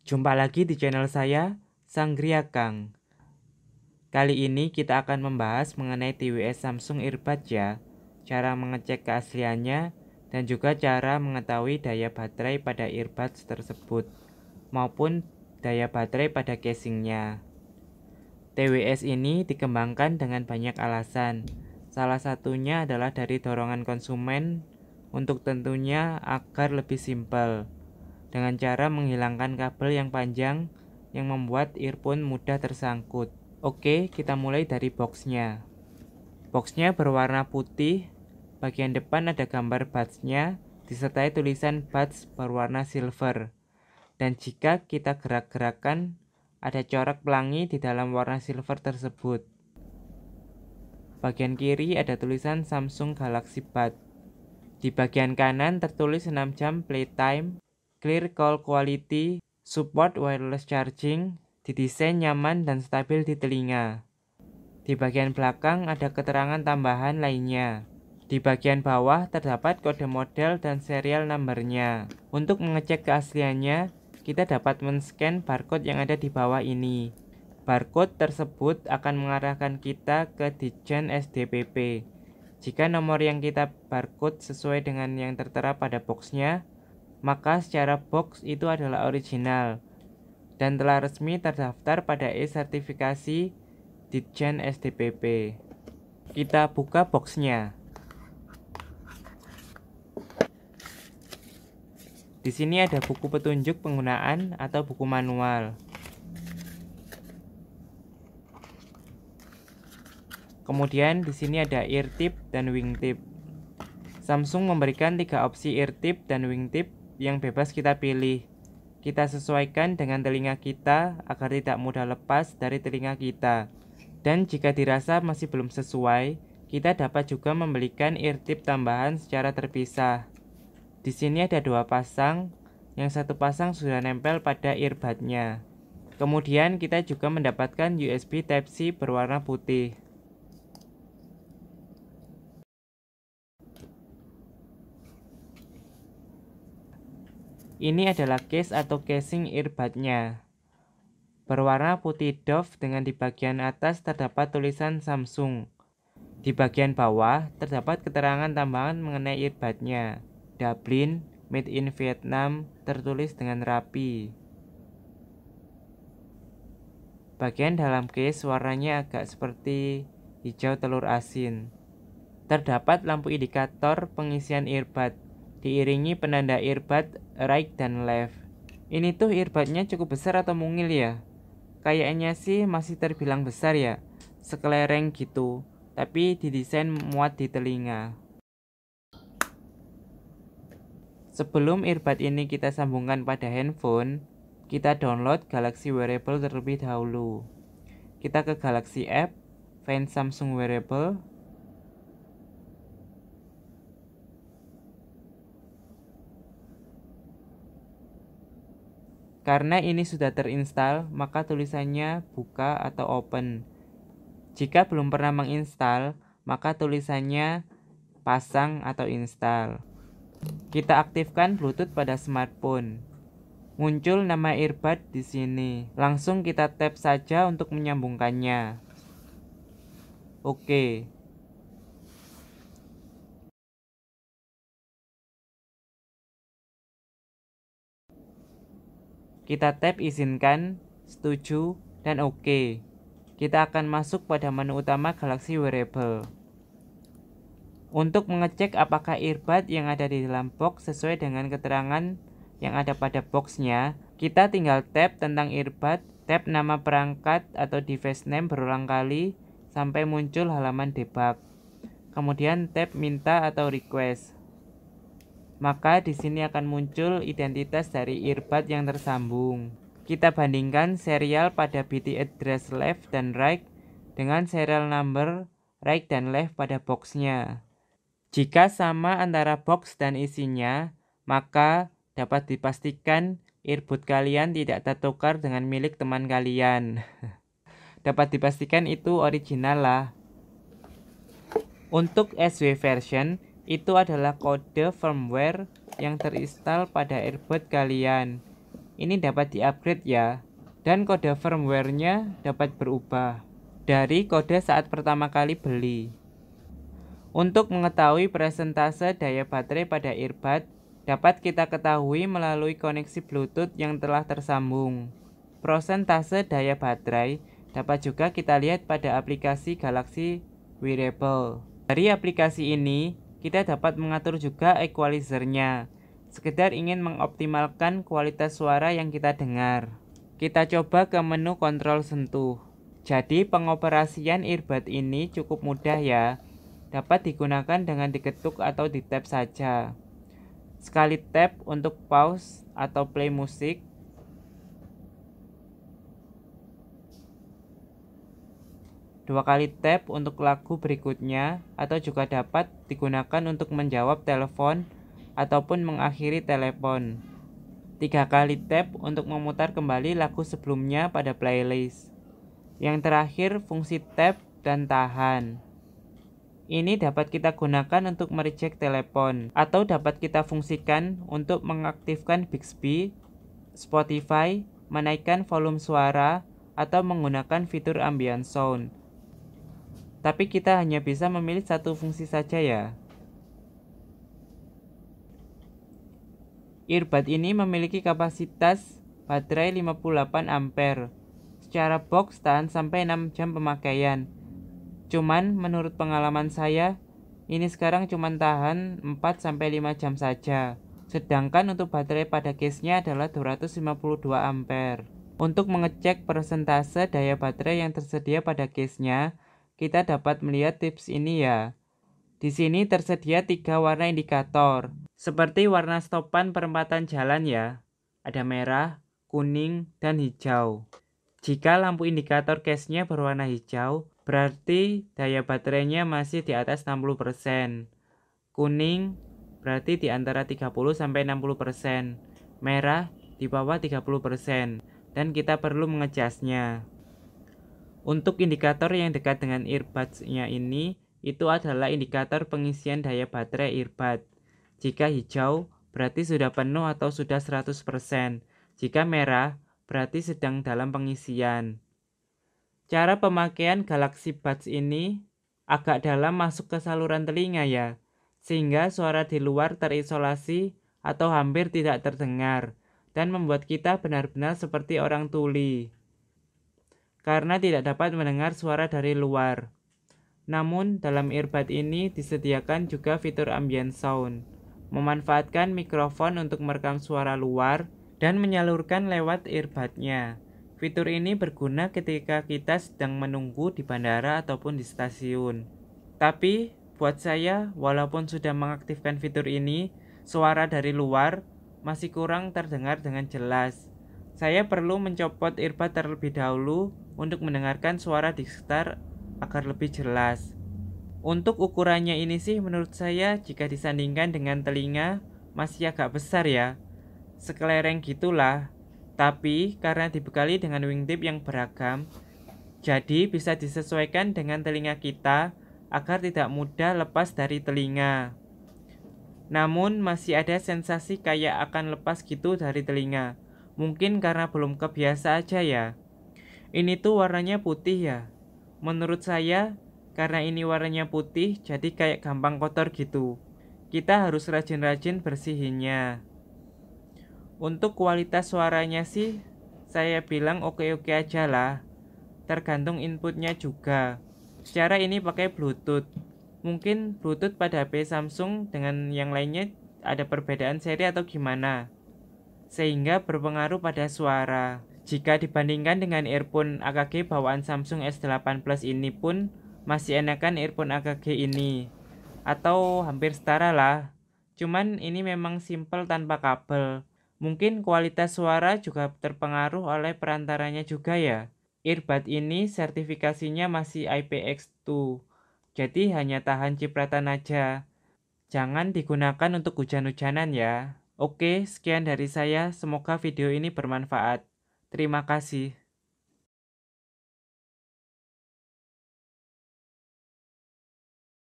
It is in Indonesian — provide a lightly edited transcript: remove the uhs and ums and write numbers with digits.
Jumpa lagi di channel saya, Sanggria Kang. Kali ini kita akan membahas mengenai TWS Samsung Earbuds ya, cara mengecek keasliannya, dan juga cara mengetahui daya baterai pada earbuds tersebut, maupun daya baterai pada casingnya. TWS ini dikembangkan dengan banyak alasan. Salah satunya adalah dari dorongan konsumen untuk tentunya agar lebih simpel, dengan cara menghilangkan kabel yang panjang yang membuat earphone mudah tersangkut. Oke, kita mulai dari boxnya. Boxnya berwarna putih, bagian depan ada gambar buds-nya, disertai tulisan buds berwarna silver. Dan jika kita gerak-gerakan, ada corak pelangi di dalam warna silver tersebut. Bagian kiri ada tulisan Samsung Galaxy Buds. Di bagian kanan tertulis 6 jam playtime, clear call quality, support wireless charging, didesain nyaman dan stabil di telinga. Di bagian belakang ada keterangan tambahan lainnya. Di bagian bawah terdapat kode model dan serial numbernya. Untuk mengecek keasliannya, kita dapat men-scan barcode yang ada di bawah ini. Barcode tersebut akan mengarahkan kita ke Ditjen SDPP. Jika nomor yang kita barcode sesuai dengan yang tertera pada boxnya, maka secara box itu adalah original dan telah resmi terdaftar pada e-sertifikasi Ditjen SDPP. Kita buka boxnya. Di sini ada buku petunjuk penggunaan atau buku manual. Kemudian di sini ada ear tip dan wing tip. Samsung memberikan 3 opsi ear tip dan wing tip yang bebas kita pilih. Kita sesuaikan dengan telinga kita agar tidak mudah lepas dari telinga kita. Dan jika dirasa masih belum sesuai, kita dapat juga membelikan ear tip tambahan secara terpisah. Di sini ada 2 pasang, yang satu pasang sudah nempel pada earbudnya. Kemudian kita juga mendapatkan USB Type-C berwarna putih. Ini adalah case atau casing earbudnya. Berwarna putih doff dengan di bagian atas terdapat tulisan Samsung. Di bagian bawah terdapat keterangan tambahan mengenai earbudnya. Dublin, made in Vietnam, tertulis dengan rapi. Bagian dalam case warnanya agak seperti hijau telur asin. Terdapat lampu indikator pengisian earbud, diiringi penanda earbud right dan left. Ini tuh earbudnya cukup besar atau mungil ya? Kayaknya sih masih terbilang besar ya, sekelereng gitu, tapi didesain muat di telinga. Sebelum earbud ini kita sambungkan pada handphone, kita download Galaxy Wearable terlebih dahulu. Kita ke Galaxy App, find Samsung Wearable. Karena ini sudah terinstall, maka tulisannya buka atau open. Jika belum pernah menginstal, maka tulisannya pasang atau install. Kita aktifkan Bluetooth pada smartphone. Muncul nama earbud di sini. Langsung kita tap saja untuk menyambungkannya. Oke. Kita tap izinkan, setuju, dan oke. Kita akan masuk pada menu utama Galaxy Wearable. Untuk mengecek apakah earbud yang ada di dalam box sesuai dengan keterangan yang ada pada boxnya, kita tinggal tap tentang earbud, tap nama perangkat atau device name berulang kali sampai muncul halaman debug. Kemudian tap minta atau request. Maka di sini akan muncul identitas dari earbud yang tersambung. Kita bandingkan serial pada BT address left dan right dengan serial number right dan left pada boxnya. Jika sama antara box dan isinya, maka dapat dipastikan earbud kalian tidak tertukar dengan milik teman kalian. Dapat dipastikan itu original lah. Untuk SW version, itu adalah kode firmware yang terinstall pada earbud kalian. ini dapat di-upgrade ya, dan kode firmware-nya dapat berubah dari kode saat pertama kali beli. Untuk mengetahui persentase daya baterai pada earbud, dapat kita ketahui melalui koneksi Bluetooth yang telah tersambung. Persentase daya baterai dapat juga kita lihat pada aplikasi Galaxy Wearable. Dari aplikasi ini, kita dapat mengatur juga equalizer-nya, sekedar ingin mengoptimalkan kualitas suara yang kita dengar. Kita coba ke menu kontrol sentuh. Jadi pengoperasian earbud ini cukup mudah ya. Dapat digunakan dengan diketuk atau di tap saja. Sekali tap untuk pause atau play musik. Dua kali tap untuk lagu berikutnya, atau juga dapat digunakan untuk menjawab telepon ataupun mengakhiri telepon. 3 kali tap untuk memutar kembali lagu sebelumnya pada playlist. Yang terakhir fungsi tap dan tahan. Ini dapat kita gunakan untuk mereject telepon, atau dapat kita fungsikan untuk mengaktifkan Bixby, Spotify, menaikkan volume suara, atau menggunakan fitur ambient sound. Tapi kita hanya bisa memilih satu fungsi saja ya. Earbud ini memiliki kapasitas baterai 58 ampere. Secara box tahan sampai 6 jam pemakaian. Cuman menurut pengalaman saya, ini sekarang cuma tahan 4-5 jam saja. Sedangkan untuk baterai pada case-nya adalah 252 ampere. Untuk mengecek persentase daya baterai yang tersedia pada case-nya, kita dapat melihat tips ini ya. Di sini tersedia 3 warna indikator, seperti warna stopan perempatan jalan ya. Ada merah, kuning, dan hijau. Jika lampu indikator case-nya berwarna hijau, berarti daya baterainya masih di atas 60%. Kuning berarti di antara 30-60%. Merah di bawah 30%. Dan kita perlu mengecasnya. Untuk indikator yang dekat dengan earbuds-nya ini, itu adalah indikator pengisian daya baterai earbud. Jika hijau, berarti sudah penuh atau sudah 100%. Jika merah, berarti sedang dalam pengisian. Cara pemakaian Galaxy Buds ini agak dalam masuk ke saluran telinga ya, sehingga suara di luar terisolasi atau hampir tidak terdengar, dan membuat kita benar-benar seperti orang tuli. Karena tidak dapat mendengar suara dari luar. Namun, dalam earbud ini disediakan juga fitur ambient sound, memanfaatkan mikrofon untuk merekam suara luar dan menyalurkan lewat earbudnya. Fitur ini berguna ketika kita sedang menunggu di bandara ataupun di stasiun. Tapi, buat saya, walaupun sudah mengaktifkan fitur ini, suara dari luar masih kurang terdengar dengan jelas. Saya perlu mencopot earbud terlebih dahulu untuk mendengarkan suara di sekitar agar lebih jelas. Untuk ukurannya ini sih menurut saya jika disandingkan dengan telinga masih agak besar ya. Sekelereng gitulah. Tapi karena dibekali dengan wingtip yang beragam, jadi bisa disesuaikan dengan telinga kita agar tidak mudah lepas dari telinga. Namun masih ada sensasi kayak akan lepas gitu dari telinga. Mungkin karena belum kebiasa aja ya. Ini tuh warnanya putih ya. Menurut saya, karena ini warnanya putih, jadi kayak gampang kotor gitu. Kita harus rajin-rajin bersihinnya. Untuk kualitas suaranya sih, saya bilang oke-oke aja lah. Tergantung inputnya juga. Secara ini pakai Bluetooth. Mungkin Bluetooth pada HP Samsung dengan yang lainnya ada perbedaan seri atau gimana, sehingga berpengaruh pada suara. Jika dibandingkan dengan earphone AKG bawaan Samsung S8 Plus ini pun masih enakan earphone AKG ini, atau hampir setara lah. Cuman ini memang simple tanpa kabel. Mungkin kualitas suara juga terpengaruh oleh perantaranya juga ya. Earbud ini sertifikasinya masih IPX2, jadi hanya tahan cipratan aja. Jangan digunakan untuk hujan-hujanan ya. Oke, sekian dari saya. Semoga video ini bermanfaat. Terima kasih.